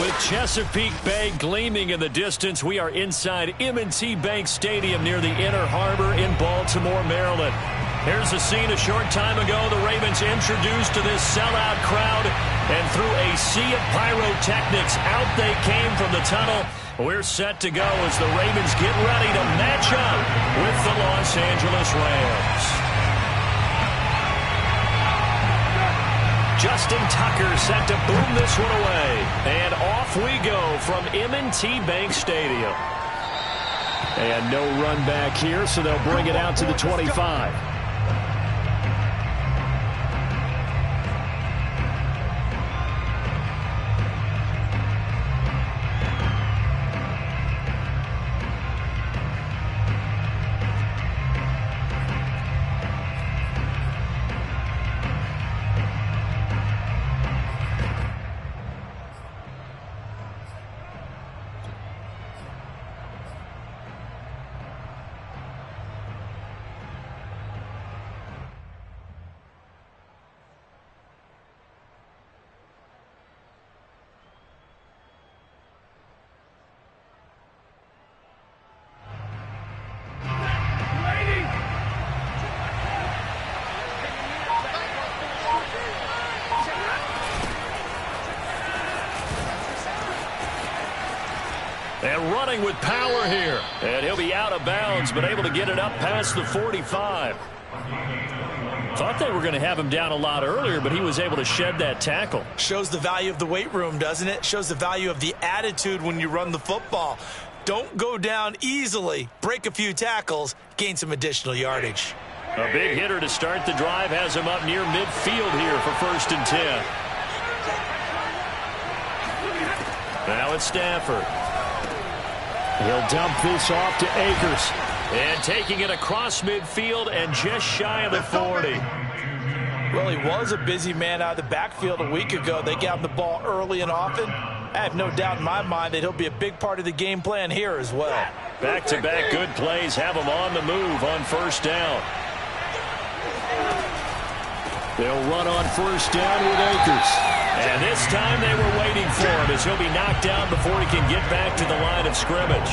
With Chesapeake Bay gleaming in the distance, we are inside M&T Bank Stadium near the Inner Harbor in Baltimore, Maryland. Here's a scene a short time ago. The Ravens introduced to this sellout crowd, and through a sea of pyrotechnics, out they came from the tunnel. We're set to go as the Ravens get ready to match up with the Los Angeles Rams. Justin Tucker set to boom this one away. And off we go from M&T Bank Stadium. And no run back here, so they'll bring it out to the 25. And running with power here. And he'll be out of bounds, but able to get it up past the 45. Thought they were going to have him down a lot earlier, but he was able to shed that tackle. Shows the value of the weight room, doesn't it? Shows the value of the attitude when you run the football. Don't go down easily. Break a few tackles. Gain some additional yardage. A big hitter to start the drive has him up near midfield here for 1st and 10. Now it's Stafford. He'll dump this off to Akers. And taking it across midfield and just shy of the 40. Well, he was a busy man out of the backfield a week ago. They got him the ball early and often. I have no doubt in my mind that he'll be a big part of the game plan here as well. Back-to-back good plays have him on the move on 1st down. They'll run on 1st down with Akers. And this time they were waiting for him as he'll be knocked down before he can get back to the line of scrimmage.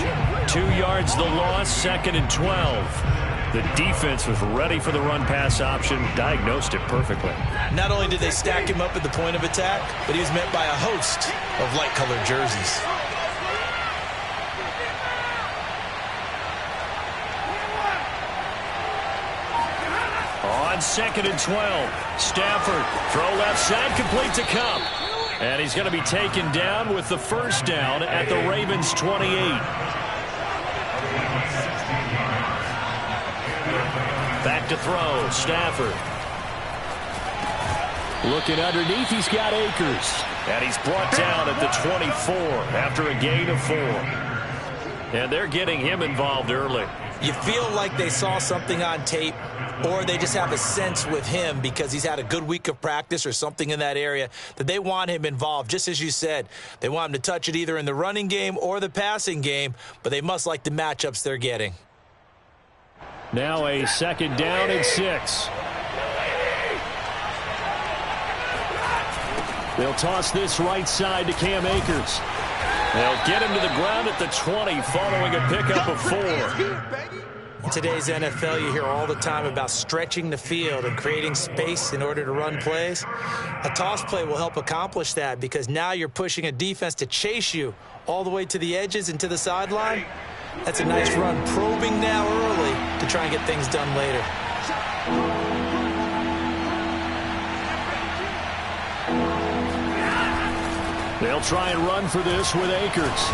2 yards the loss, 2nd and 12. The defense was ready for the run-pass option, diagnosed it perfectly. Not only did they stack him up at the point of attack, but he was met by a host of light-colored jerseys. On 2nd and 12, Stafford, throw left side, complete to Cup. And he's going to be taken down with the 1st down at the Ravens' 28. Back to throw, Stafford. Looking underneath, he's got Akers. And he's brought down at the 24 after a gain of 4. And they're getting him involved early. You feel like they saw something on tape, or they just have a sense with him because he's had a good week of practice or something in that area that they want him involved. Just as you said, they want him to touch it either in the running game or the passing game, but they must like the matchups they're getting. Now a 2nd down and 6. They'll toss this right side to Cam Akers. They'll get him to the ground at the 20 following a pickup of 4. In today's NFL, you hear all the time about stretching the field and creating space in order to run plays. A toss play will help accomplish that because now you're pushing a defense to chase you all the way to the edges and to the sideline. That's a nice run, probing now early to try and get things done later. They'll try and run for this with Akers.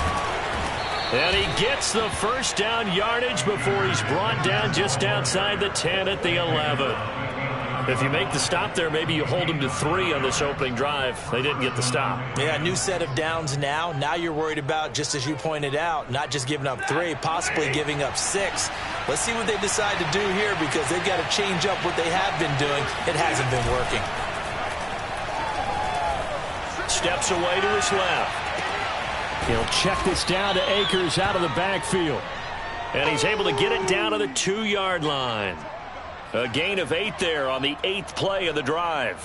And he gets the 1st down yardage before he's brought down just outside the 10 at the 11. If you make the stop there, maybe you hold him to 3 on this opening drive. They didn't get the stop. Yeah, new set of downs now. Now you're worried about, just as you pointed out, not just giving up 3, possibly giving up 6. Let's see what they decide to do here because they've got to change up what they have been doing. It hasn't been working. Steps away to his left. He'll check this down to Akers out of the backfield. And he's able to get it down to the 2-yard line. A gain of 8 there on the 8th play of the drive.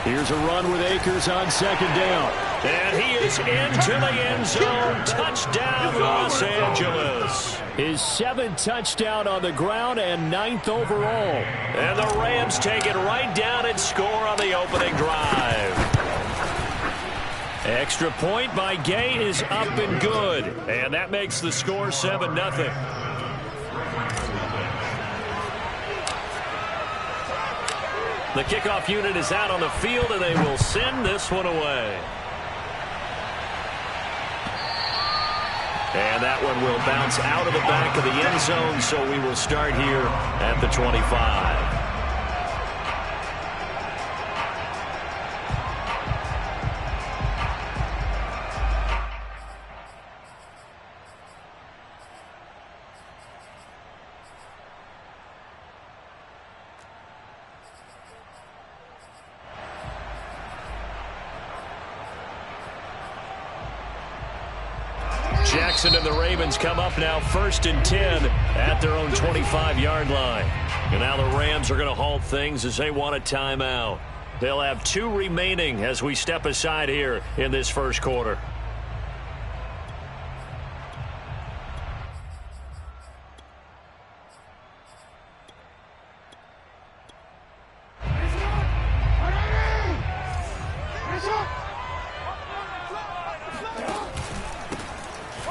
Here's a run with Akers on second down. And he is into the end zone. Touchdown, Los Angeles. His 7th touchdown on the ground and 9th overall. And the Rams take it right down and score on the opening drive. Extra point by Gay is up and good. And that makes the score 7-0. The kickoff unit is out on the field, and they will send this one away. And that one will bounce out of the back of the end zone, so we will start here at the 25. Jackson and the Ravens come up now 1st and 10 at their own 25-yard line. And now the Rams are going to halt things as they want a timeout. They'll have 2 remaining as we step aside here in this first quarter.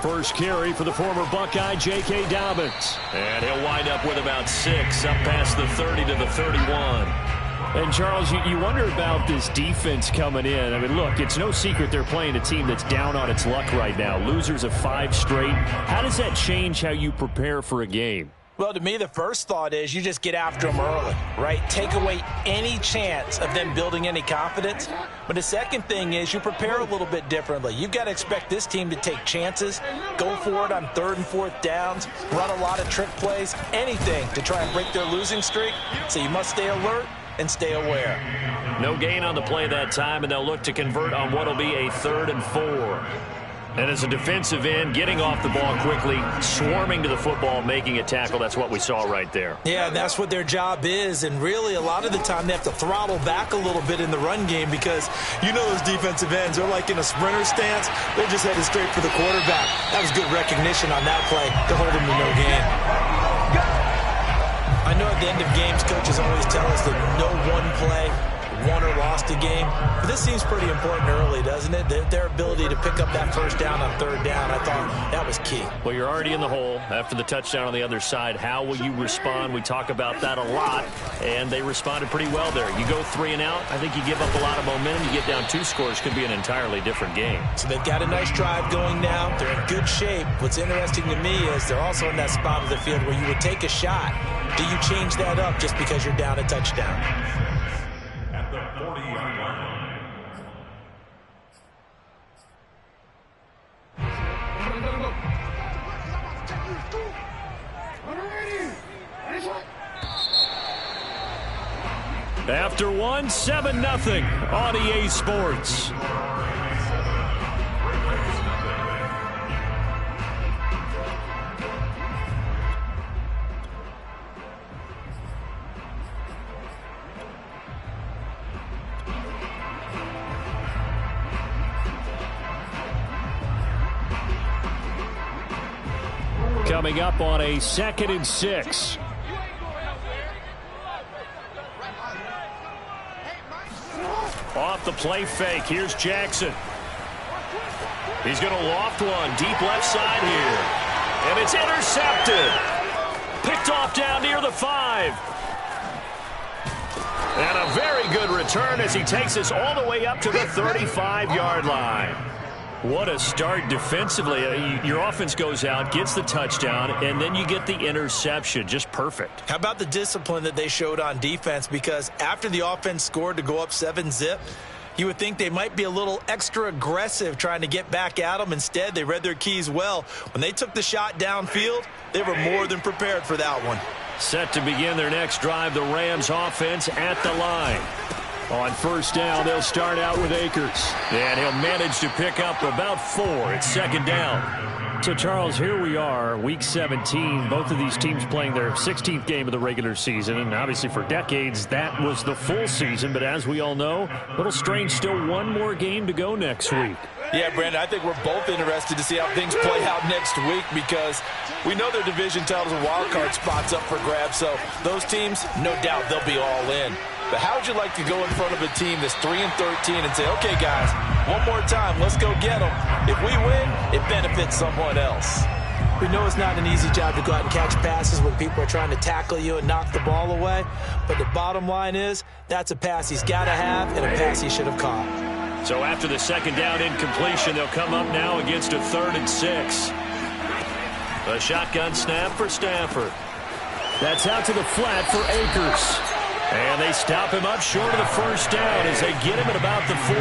First carry for the former Buckeye, J.K. Dobbins. And he'll wind up with about 6, up past the 30 to the 31. And, Charles, you wonder about this defense coming in. I mean, look, it's no secret they're playing a team that's down on its luck right now. Losers of 5 straight. How does that change how you prepare for a game? Well, to me, the first thought is you just get after them early, right? Take away any chance of them building any confidence. But the second thing is you prepare a little bit differently. You've got to expect this team to take chances, go for it on 3rd and 4th downs, run a lot of trick plays, anything to try and break their losing streak. So you must stay alert and stay aware. No gain on the play that time, and they'll look to convert on what will be a 3rd and 4. And as a defensive end, getting off the ball quickly, swarming to the football, making a tackle, that's what we saw right there. Yeah, that's what their job is. And really, a lot of the time, they have to throttle back a little bit in the run game because you know those defensive ends, they're like in a sprinter stance. They're just headed straight for the quarterback. That was good recognition on that play to hold him to no gain. I know at the end of games, coaches always tell us that no one play won or lost a game. But this seems pretty important early, doesn't it? Their ability to pick up that first down on 3rd down, I thought that was key. Well, you're already in the hole after the touchdown on the other side. How will you respond? We talk about that a lot, and they responded pretty well there. You go 3 and out, I think you give up a lot of momentum. You get down 2 scores, could be an entirely different game. So they've got a nice drive going now. They're in good shape. What's interesting to me is they're also in that spot of the field where you would take a shot. Do you change that up just because you're down a touchdown? After 1, 7-0 on EA Sports. Coming up on a 2nd and 6. Off the play fake. Here's Jackson. He's going to loft one deep left side here. And it's intercepted. Picked off down near the 5. And a very good return as he takes us all the way up to the 35-yard line. What a start defensively. Your offense goes out, gets the touchdown, and then you get the interception. Just perfect. How about the discipline that they showed on defense? Because after the offense scored to go up 7-zip, you would think they might be a little extra aggressive trying to get back at them. Instead, they read their keys well. When they took the shot downfield, they were more than prepared for that one. Set to begin their next drive, the Rams offense at the line. On 1st down, they'll start out with Akers. And he'll manage to pick up about 4. It's 2nd down. So, Charles, here we are, Week 17. Both of these teams playing their 16th game of the regular season. And obviously for decades, that was the full season. But as we all know, a little strange, still one more game to go next week. Yeah, Brandon, I think we're both interested to see how things play out next week because we know their division titles and wild card spots up for grabs. So those teams, no doubt, they'll be all in. But how would you like to go in front of a team that's 3-13 and say, okay, guys, one more time, let's go get them. If we win, it benefits someone else. We know it's not an easy job to go out and catch passes when people are trying to tackle you and knock the ball away. But the bottom line is, that's a pass he's got to have and a pass he should have caught. So after the second down incompletion, they'll come up now against a 3rd and 6. A shotgun snap for Stafford. That's out to the flat for Akers. And they stop him up short of the first down as they get him at about the 43.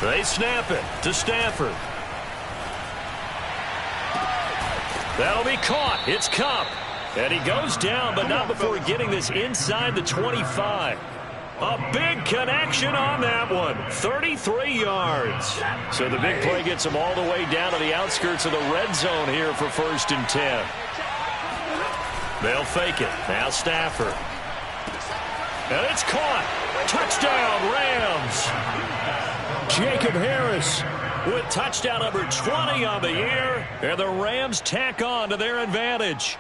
They snap it to Stafford. That'll be caught. It's Kupp. And he goes down, but not before getting this inside the 25. A big connection on that one. 33 yards. So the big play gets him all the way down to the outskirts of the red zone here for 1st and 10. They'll fake it. Now Stafford. And it's caught. Touchdown, Rams. Jacob Harris with touchdown number 20 on the year. And the Rams tack on to their advantage.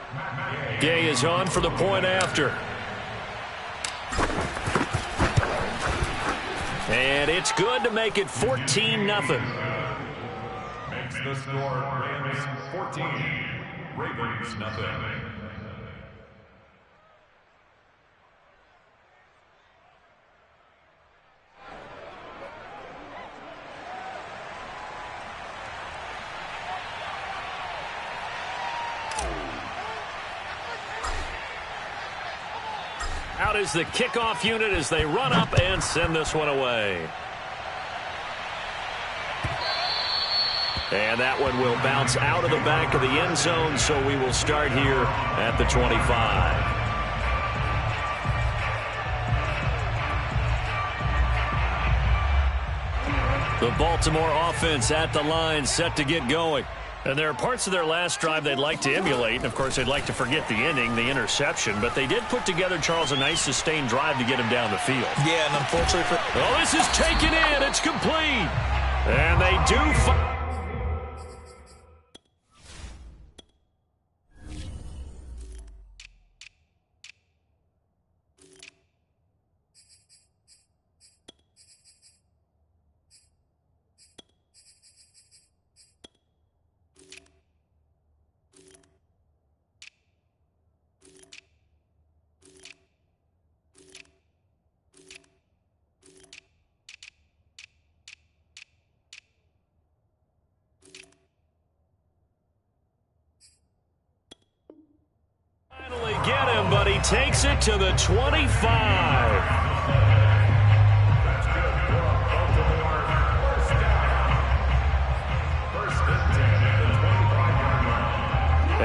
Gay is on for the point after. And it's good to make it 14-0. Makes the score Rams 14, Ravens nothing. Out is the kickoff unit as they run up and send this one away. And that one will bounce out of the back of the end zone, so we will start here at the 25. The Baltimore offense at the line, set to get going. And there are parts of their last drive they'd like to emulate. And, of course, they'd like to forget the inning, the interception. But they did put together, Charles, a nice sustained drive to get him down the field. Yeah, and unfortunately for... Oh, this is taken in. It's complete. And they do... get him, but he takes it to the 25.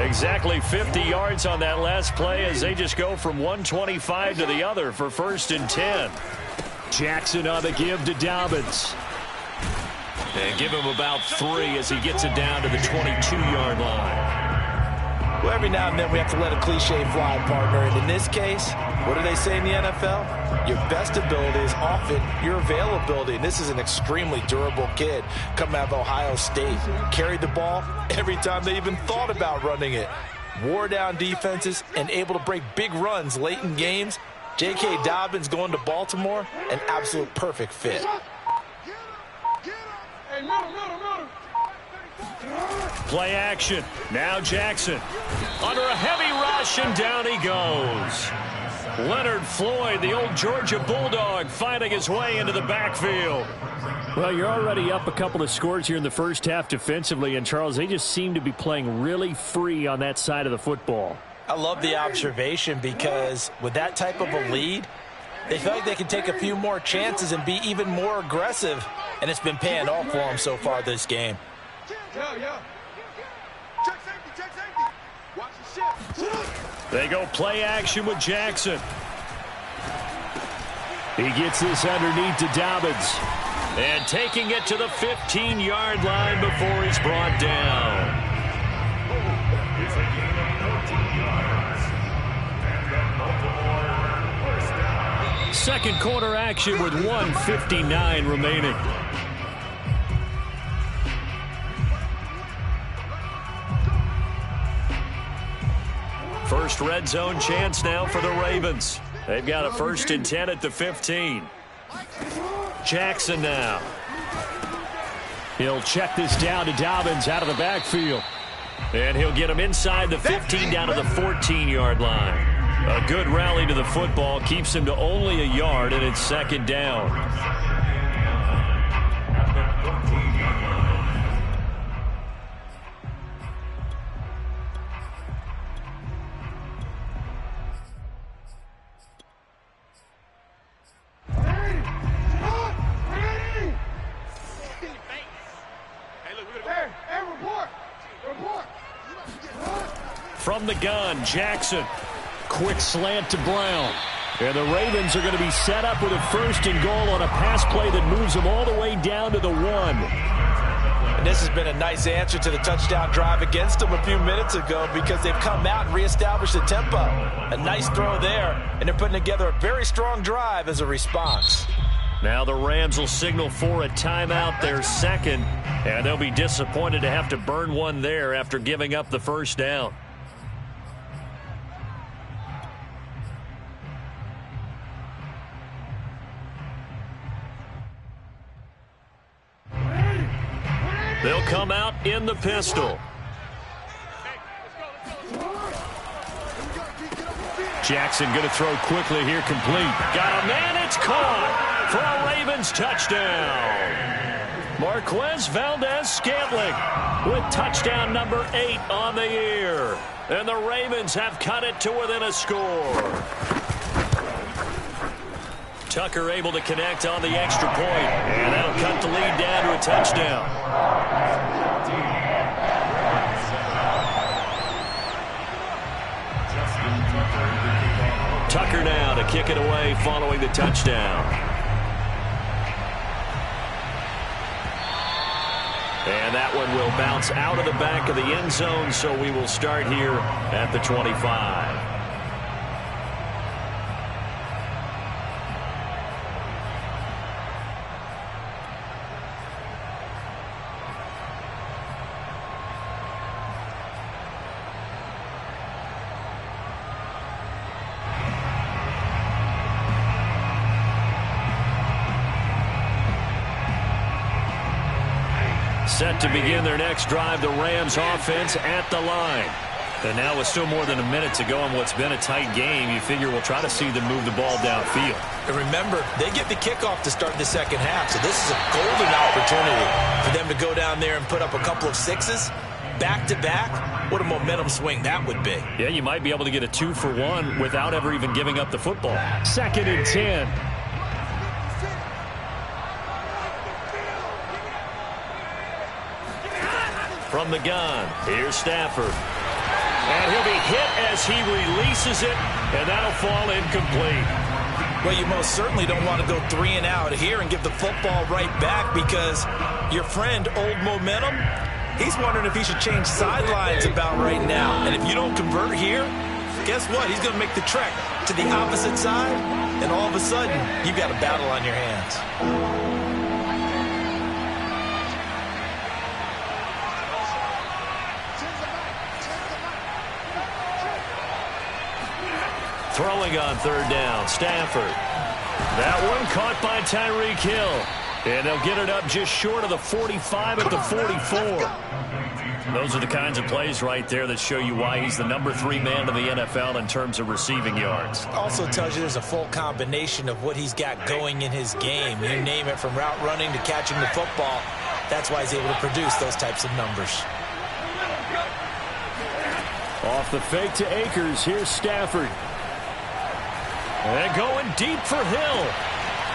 Exactly 50 yards on that last play as they just go from 125 to the other for 1st and 10. Jackson on the give to Dobbins. And give him about 3 as he gets it down to the 22-yard line. Well, every now and then we have to let a cliche fly, partner. And in this case, what do they say in the NFL? Your best ability is often your availability. And this is an extremely durable kid coming out of Ohio State. Carried the ball every time they even thought about running it. Wore down defenses and able to break big runs late in games. J.K. Dobbins going to Baltimore, an absolute perfect fit. Play action. Now Jackson. Under a heavy rush, and down he goes. Leonard Floyd, the old Georgia Bulldog, finding his way into the backfield. Well, you're already up a couple of scores here in the first half defensively, and Charles, they just seem to be playing really free on that side of the football. I love the observation because with that type of a lead, they feel like they can take a few more chances and be even more aggressive, and it's been paying off for them so far this game. Yeah. Check safety, check safety. They go play action with Jackson. He gets this underneath to Dobbins. And taking it to the 15-yard line before he's brought down. It's a gain of 14 yards. And the Baltimore first down. Second quarter action with 1:59 remaining. First red zone chance now for the Ravens. They've got a 1st and 10 at the 15. Jackson now. He'll check this down to Dobbins out of the backfield. And he'll get him inside the 15 down to the 14-yard line. A good rally to the football keeps him to only a yard, and it's 2nd down. From the gun, Jackson. Quick slant to Brown. And the Ravens are going to be set up with a 1st and goal on a pass play that moves them all the way down to the 1. And this has been a nice answer to the touchdown drive against them a few minutes ago because they've come out and reestablished the tempo. A nice throw there, and they're putting together a very strong drive as a response. Now the Rams will signal for a timeout, their 2nd, and they'll be disappointed to have to burn one there after giving up the 1st down. They'll come out in the pistol. Jackson going to throw quickly here, complete. Got a man, it's caught for a Ravens touchdown. Marquez Valdez-Scantling with touchdown number 8 on the year. And the Ravens have cut it to within a score. Tucker able to connect on the extra point, and that'll cut the lead down to a touchdown. Tucker now to kick it away following the touchdown. And that one will bounce out of the back of the end zone, so we will start here at the 25. Set to begin their next drive, the Rams offense at the line. And now with still more than a minute to go in what's been a tight game, you figure we'll try to see them move the ball downfield. And remember, they get the kickoff to start the 2nd half, so this is a golden opportunity for them to go down there and put up a couple of 6s back-to-back. What a momentum swing that would be. Yeah, you might be able to get a 2-for-1 without ever even giving up the football. 2nd and 10. From the gun, here's Stafford. And he'll be hit as he releases it, and that'll fall incomplete. Well, you most certainly don't want to go 3 and out here and give the football right back because your friend, Old Momentum, he's wondering if he should change sidelines about right now. And if you don't convert here, guess what? He's going to make the trek to the opposite side, and all of a sudden, you've got a battle on your hands. Throwing on 3rd down, Stafford. That one caught by Tyreek Hill. And they'll get it up just short of the 45 at the 44. Those are the kinds of plays right there that show you why he's the number 3 man in the NFL in terms of receiving yards. Also tells you there's a full combination of what he's got going in his game. You name it, from route running to catching the football. That's why he's able to produce those types of numbers. Off the fake to Akers, here's Stafford. And going deep for Hill.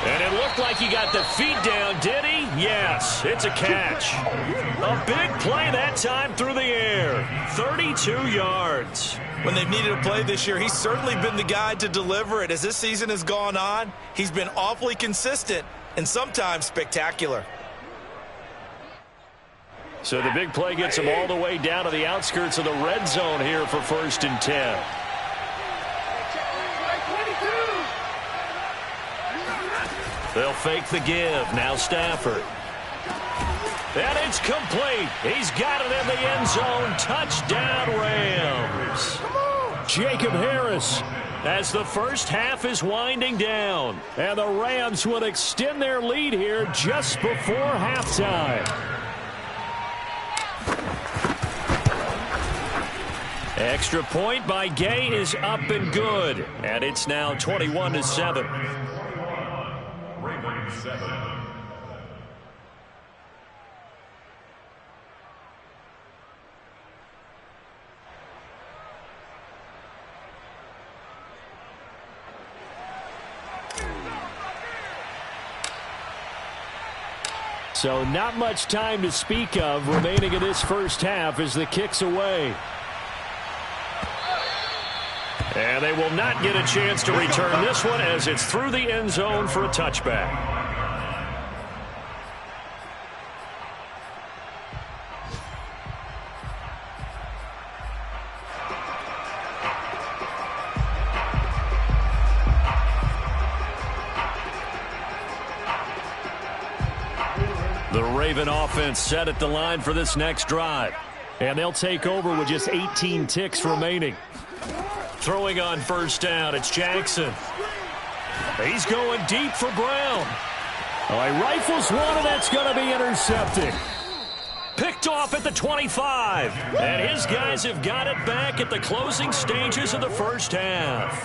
And it looked like he got the feet down, did he? Yes, it's a catch. A big play that time through the air. 32 yards. When they've needed a play this year, he's certainly been the guy to deliver it. As this season has gone on, he's been awfully consistent and sometimes spectacular. So the big play gets him all the way down to the outskirts of the red zone here for 1st and 10. They'll fake the give. Now Stafford. And it's complete. He's got it in the end zone. Touchdown, Rams. Jacob Harris as the first half is winding down. And the Rams will extend their lead here just before halftime. Extra point by Gay is up and good. And it's now 21-7. Ravens 7. So not much time to speak of remaining in this first half as the kick's away. And they will not get a chance to return this one as it's through the end zone for a touchback. The Raven offense set at the line for this next drive. And they'll take over with just 18 ticks remaining. Throwing on 1st down, it's Jackson. He's going deep for Brown. Oh, he rifles one, and that's going to be intercepted. Picked off at the 25. And his guys have got it back at the closing stages of the first half.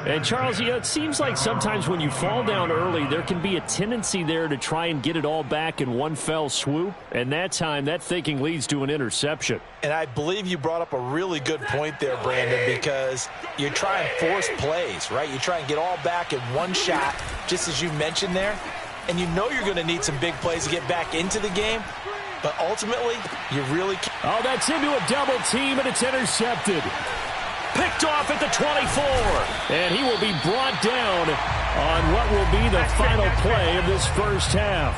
And, Charles, you know, it seems like sometimes when you fall down early, there can be a tendency there to try and get it all back in one fell swoop. And that time, that thinking leads to an interception. And I believe you brought up a really good point there, Brandon, because you try and force plays, right? You try and get all back in one shot, just as you mentioned there. And you know you're going to need some big plays to get back into the game. But ultimately, you really can't. Oh, that's into a double team, and it's intercepted. Picked off at the 24. And he will be brought down on what will be the final play of this first half.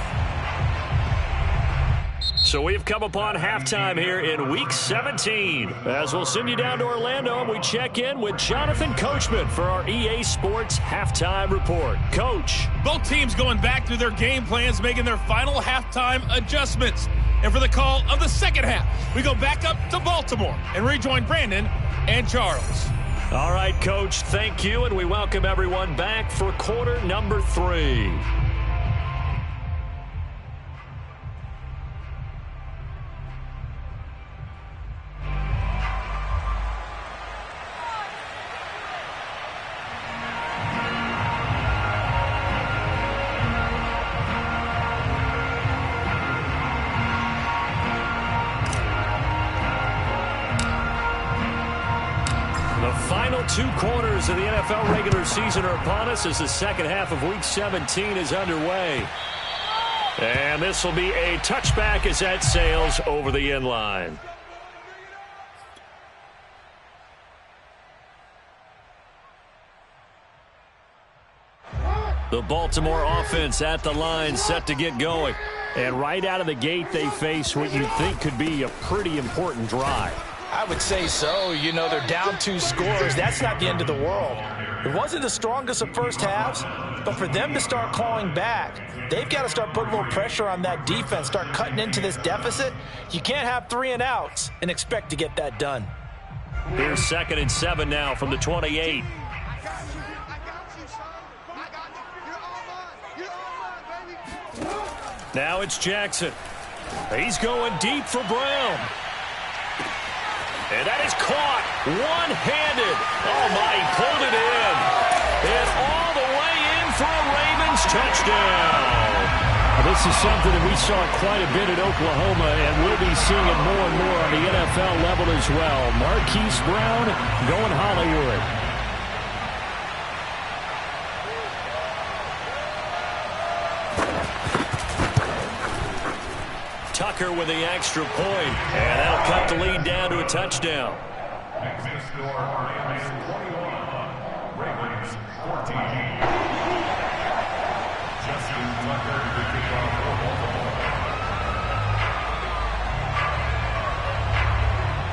So we've come upon halftime here in Week 17. As we'll send you down to Orlando, and we check in with Jonathan Coachman for our EA Sports Halftime Report. Coach. Both teams going back through their game plans, making their final halftime adjustments. And for the call of the second half, we go back up to Baltimore and rejoin Brandon and Charles. All right, Coach, thank you, and we welcome everyone back for quarter number 3. Final 2 quarters of the NFL regular season are upon us as the second half of Week 17 is underway. And this will be a touchback as that sails over the end line. The Baltimore offense at the line set to get going. And right out of the gate, they face what you think could be a pretty important drive. I would say so. You know, they're down 2 scores. That's not the end of the world. It wasn't the strongest of first halves, but for them to start clawing back, they've got to start putting a little pressure on that defense, start cutting into this deficit. You can't have 3 and outs and expect to get that done. Here's 2nd and 7 now from the 28. Now it's Jackson. He's going deep for Brown. And that is caught one-handed. Oh, my, he pulled it in. And all the way in for a Ravens touchdown. This is something that we saw quite a bit at Oklahoma, and we'll be seeing it more and more on the NFL level as well. Marquise Brown going Hollywood. Tucker with the extra point. And that'll cut the lead down to a touchdown. Next to score, Rams 21, Ravens 14. Justin Tucker to kick off for Baltimore.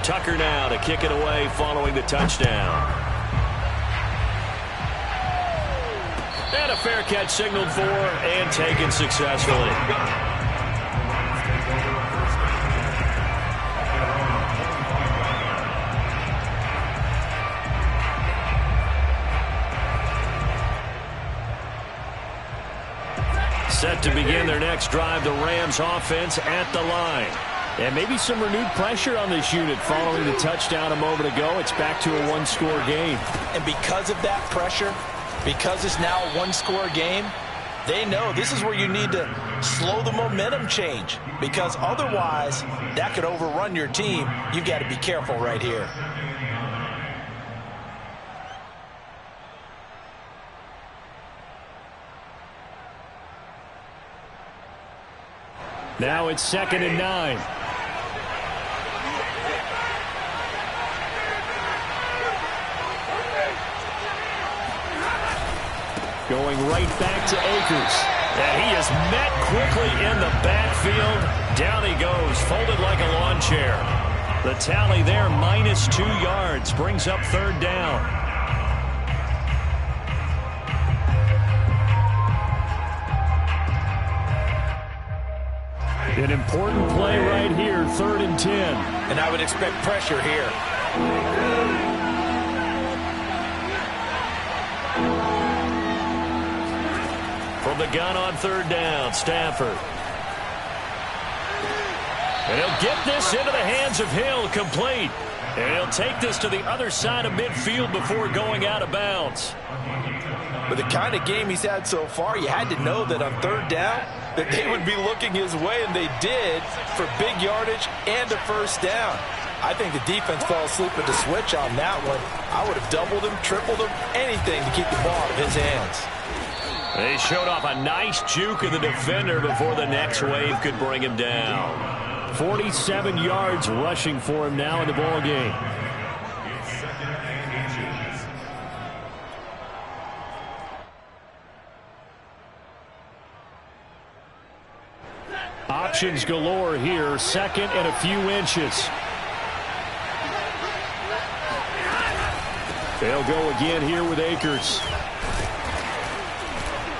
Tucker now to kick it away following the touchdown. And a fair catch signaled for and taken successfully. Set to begin their next drive, the Rams offense at the line. And maybe some renewed pressure on this unit following the touchdown a moment ago. It's back to a one-score game. And because of that pressure, because it's now a one-score game, they know this is where you need to slow the momentum change, because otherwise that could overrun your team. You've got to be careful right here. Now it's 2nd and 9. Going right back to Akers. And he is met quickly in the backfield. Down he goes, folded like a lawn chair. The tally there, -2 yards, brings up 3rd down. An important play right here, 3rd and 10. And I would expect pressure here. From the gun on 3rd down, Stafford. And he'll get this into the hands of Hill, complete. And he'll take this to the other side of midfield before going out of bounds. With the kind of game he's had so far, you had to know that on 3rd down that they would be looking his way, and they did, for big yardage and a 1st down. I think the defense fell asleep at the switch on that one. I would have doubled him, tripled him, anything to keep the ball out of his hands. They showed off a nice juke of the defender before the next wave could bring him down. 47 yards rushing for him now in the ball game. Options galore here, 2nd and a few inches. They'll go again here with Akers.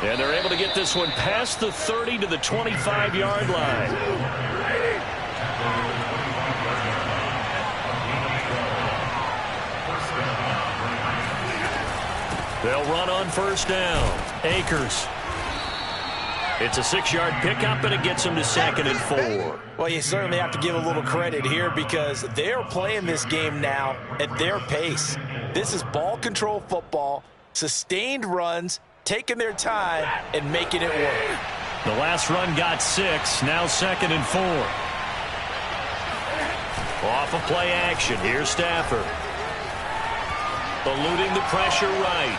And they're able to get this one past the 30 to the 25-yard line. They'll run on 1st down. Akers. It's a 6-yard pickup, and it gets them to 2nd and 4. Well, you certainly have to give a little credit here, because they're playing this game now at their pace. This is ball control football, sustained runs, taking their time and making it work. The last run got 6, now 2nd and 4. Off of play action, here's Stafford. Eluding the pressure right.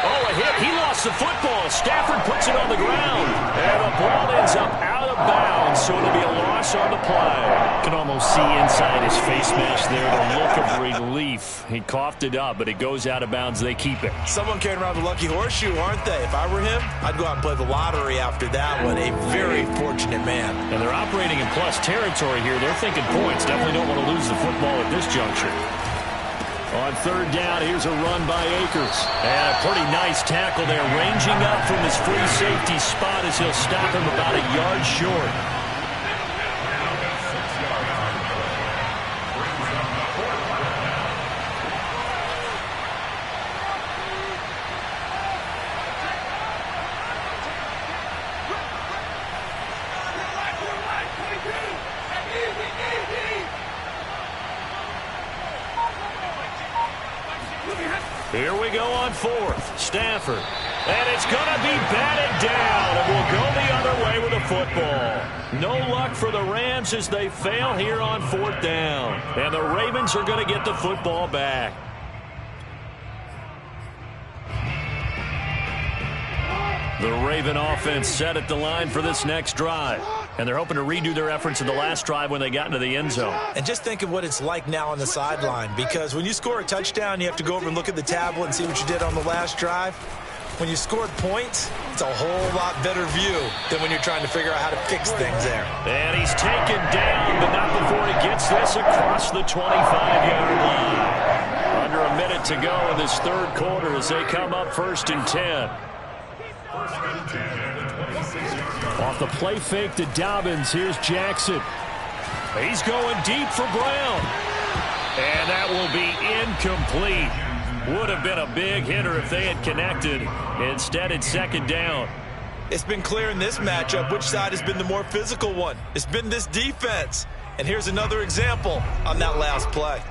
Oh, a hit. He lost the football. Stafford puts it on the ground. And the ball ends up out of bounds, so it'll be a loss on the play. You can almost see inside his face mask there the look of relief. He coughed it up, but it goes out of bounds. They keep it. Someone carrying around the lucky horseshoe, aren't they? If I were him, I'd go out and play the lottery after that one. A very fortunate man. And they're operating in plus territory here. They're thinking points. Definitely don't want to lose the football at this juncture. On 3rd down, here's a run by Akers. And a pretty nice tackle there, ranging up from his free safety spot as he'll stop him about a yard short. Here we go on 4th. Stafford. And it's going to be batted down. And we'll go the other way with the football. No luck for the Rams as they fail here on 4th down. And the Ravens are going to get the football back. The Raven offense set at the line for this next drive. And they're hoping to redo their efforts in the last drive when they got into the end zone. And just think of what it's like now on the sideline, because when you score a touchdown, you have to go over and look at the tablet and see what you did on the last drive. When you scored points, it's a whole lot better view than when you're trying to figure out how to fix things there. And he's taken down, but not before he gets this across the 25-yard line. Under a minute to go in this third quarter as they come up 1st and 10. Off the play fake to Dobbins, here's Jackson. He's going deep for Brown. And that will be incomplete. Would have been a big hitter if they had connected. Instead, it's 2nd down. It's been clear in this matchup which side has been the more physical one. It's been this defense. And here's another example on that last play.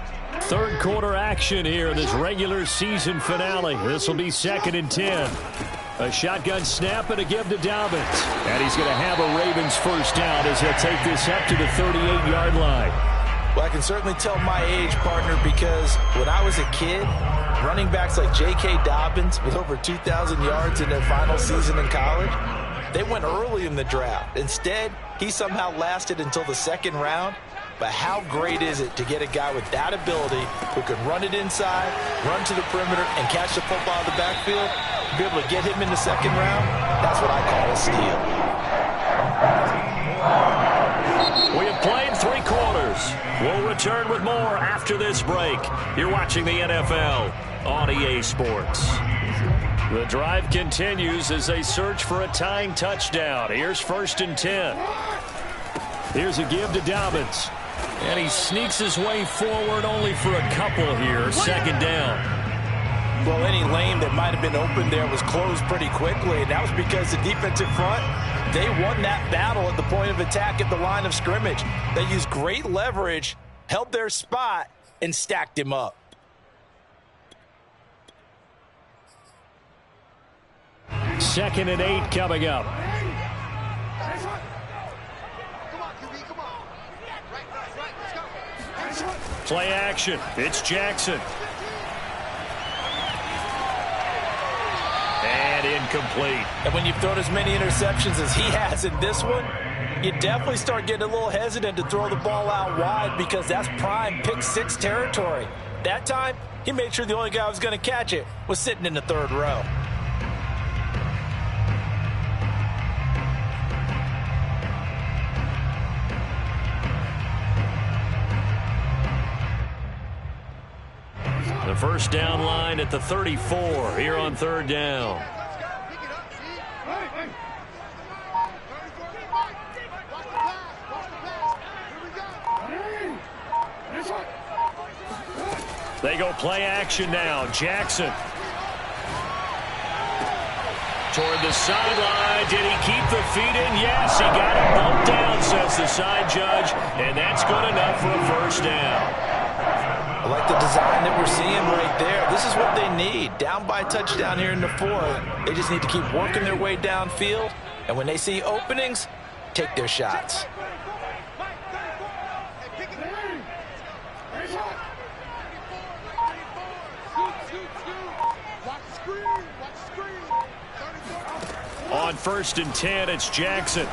Third quarter action here in this regular season finale. This will be 2nd and 10. A shotgun snap and a give to Dobbins. And he's going to have a Ravens first down as he'll take this up to the 38-yard line. Well, I can certainly tell my age, partner, because when I was a kid, running backs like J.K. Dobbins with over 2,000 yards in their final season in college, they went early in the draft. Instead, he somehow lasted until the 2nd round. But how great is it to get a guy with that ability who can run it inside, run to the perimeter, and catch the football out of the backfield? To be able to get him in the 2nd round, that's what I call a steal. We have played 3 quarters. We'll return with more after this break. You're watching the NFL on EA Sports. The drive continues as they search for a tying touchdown. Here's 1st and 10. Here's a give to Dobbins. And he sneaks his way forward only for a couple here. 2nd down. Well, any lane that might have been open there was closed pretty quickly, and that was because the defensive front, they won that battle at the point of attack at the line of scrimmage. They used great leverage, held their spot, and stacked him up. Second and 8 coming up. Play action. It's Jackson. And incomplete. And when you've thrown as many interceptions as he has in this one, you definitely start getting a little hesitant to throw the ball out wide because that's prime pick-6 territory. That time, he made sure the only guy who was going to catch it was sitting in the 3rd row. The first down line at the 34 here on 3rd down. They go play action now. Jackson. Toward the sideline. Did he keep the feet in? Yes, he got it bumped down, says the side judge. And that's good enough for a first down. I like the design that we're seeing right there. This is what they need. Down by a touchdown here in the 4th. They just need to keep working their way downfield. And when they see openings, take their shots. On 1st and 10, it's Jackson.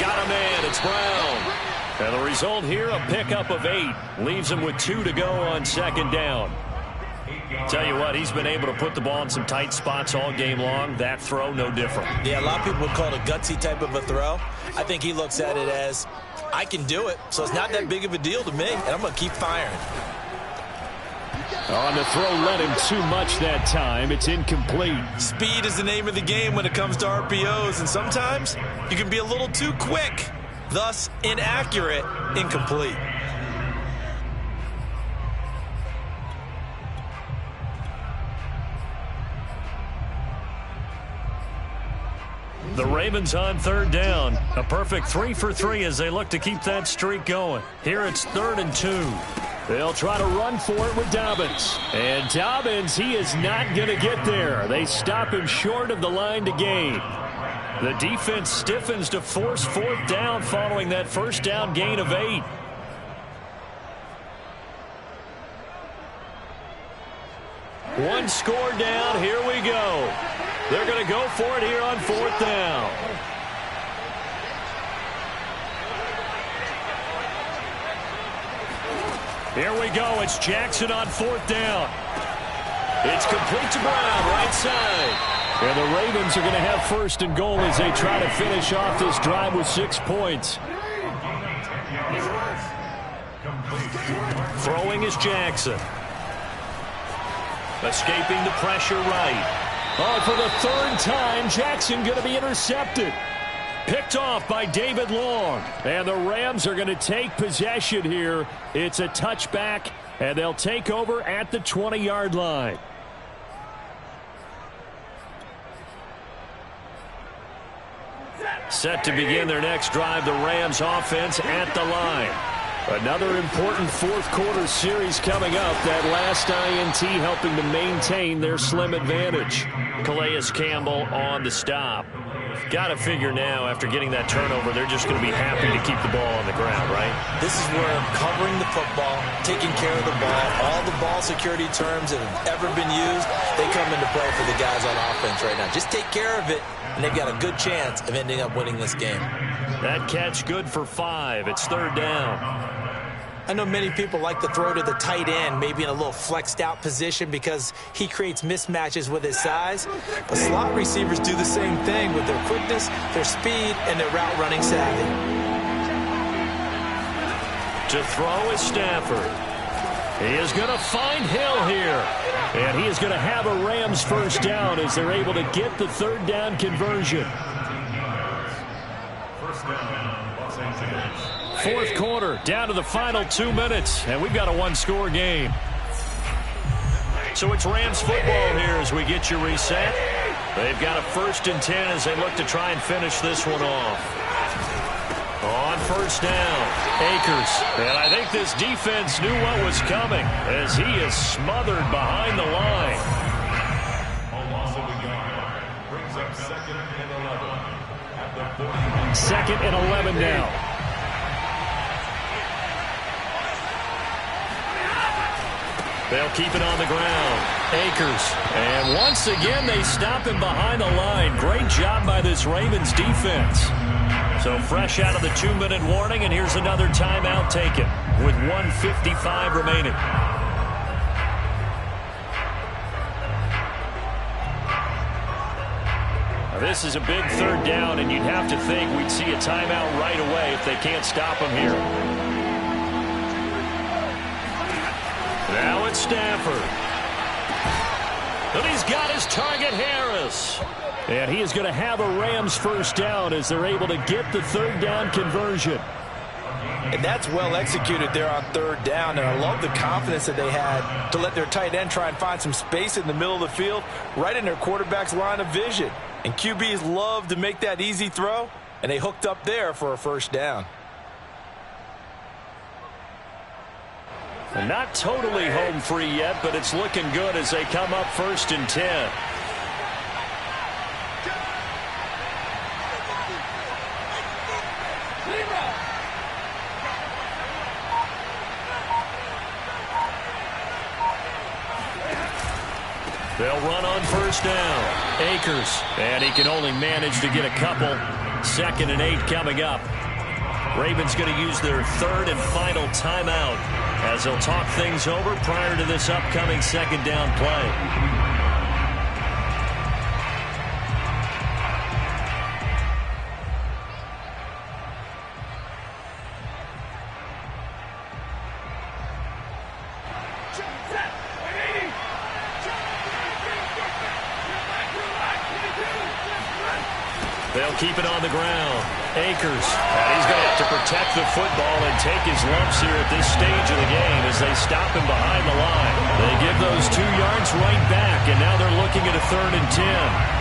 Got a man. It's Brown. And the result here, a pickup of 8. Leaves him with 2 to go on 2nd down. Tell you what, he's been able to put the ball in some tight spots all game long. That throw, no different. Yeah, a lot of people would call it a gutsy type of a throw. I think he looks at it as, I can do it, so it's not that big of a deal to me, and I'm going to keep firing. On the throw, led him too much that time. It's incomplete. Speed is the name of the game when it comes to RPOs, and sometimes you can be a little too quick. Thus, inaccurate, incomplete. The Ravens on 3rd down. A perfect 3 for 3 as they look to keep that streak going. Here it's 3rd and 2. They'll try to run for it with Dobbins. And Dobbins, he is not going to get there. They stop him short of the line to gain. The defense stiffens to force 4th down following that first down gain of 8. One score down. Here we go. They're going to go for it here on 4th down. Here we go. It's Jackson on 4th down. It's complete to Brown, right side. And the Ravens are going to have 1st and goal as they try to finish off this drive with 6 points. Throwing is Jackson. Escaping the pressure right. Oh, for the 3rd time, Jackson going to be intercepted. Picked off by David Long. And the Rams are going to take possession here. It's a touchback, and they'll take over at the 20-yard line. Set to begin their next drive, the Rams offense at the line. Another important 4th quarter series coming up. That last INT helping to maintain their slim advantage. Calais Campbell on the stop. Got to figure now, after getting that turnover, they're just going to be happy to keep the ball on the ground, right? This is where covering the football, taking care of the ball, all the ball security terms that have ever been used, they come into play for the guys on offense right now. Just take care of it, and they've got a good chance of ending up winning this game. That catch good for 5. It's 3rd down. I know many people like to throw to the tight end, maybe in a little flexed out position because he creates mismatches with his size. But slot receivers do the same thing with their quickness, their speed, and their route running savvy. To throw is Stafford. He is going to find Hill here. And he is going to have a Rams 1st down as they're able to get the 3rd down conversion. 4th quarter, down to the final 2 minutes, and we've got a 1-score game. So it's Rams football here as we get you reset. They've got a 1st and 10 as they look to try and finish this one off. On 1st down, Akers. And I think this defense knew what was coming as he is smothered behind the line. Brings up 2nd and 11 at the 2nd and 11 now. They'll keep it on the ground. Akers. And once again, they stop him behind the line. Great job by this Ravens defense. So fresh out of the 2-minute warning, and here's another timeout taken with 1:55 remaining. Now, this is a big 3rd down, and you'd have to think we'd see a timeout right away if they can't stop him here. Now it's Stafford. And he's got his target, Harris. And he is going to have a Rams 1st down as they're able to get the 3rd down conversion. And that's well executed there on 3rd down. And I love the confidence that they had to let their tight end try and find some space in the middle of the field, right in their quarterback's line of vision. And QBs love to make that easy throw, and they hooked up there for a 1st down. And not totally home free yet, but it's looking good as they come up 1st and 10. They'll run on 1st down. Akers. And he can only manage to get a couple. 2nd and 8 coming up. Ravens going to use their 3rd and final timeout as they'll talk things over prior to this upcoming 2nd down play. They'll keep it on the ground. Akers. And he's going to have to protect the football and take his lumps here at this stage of the game as they stop him behind the line. They give those 2 yards right back, and now they're looking at a 3rd and 10.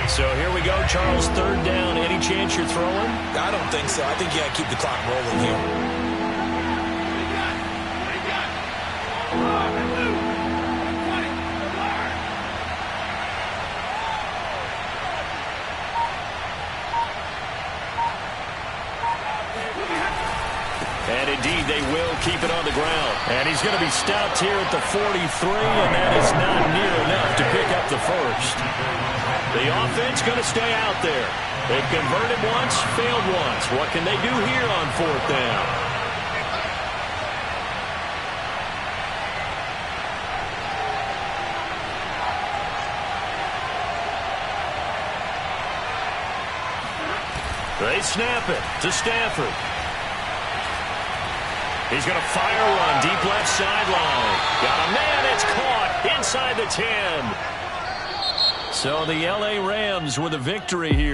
So here we go, Charles, 3rd down. Any chance you're throwing? I don't think so. I think you got to keep the clock rolling here. And indeed, they will keep it on the ground. And he's going to be stopped here at the 43, and that is not near enough to pick up the first. The offense going to stay out there. They've converted once, failed once. What can they do here on fourth down? They snap it to Stafford. He's going to fire one deep left sideline. Got a man. It's caught inside the 10. So the L.A. Rams with a victory here.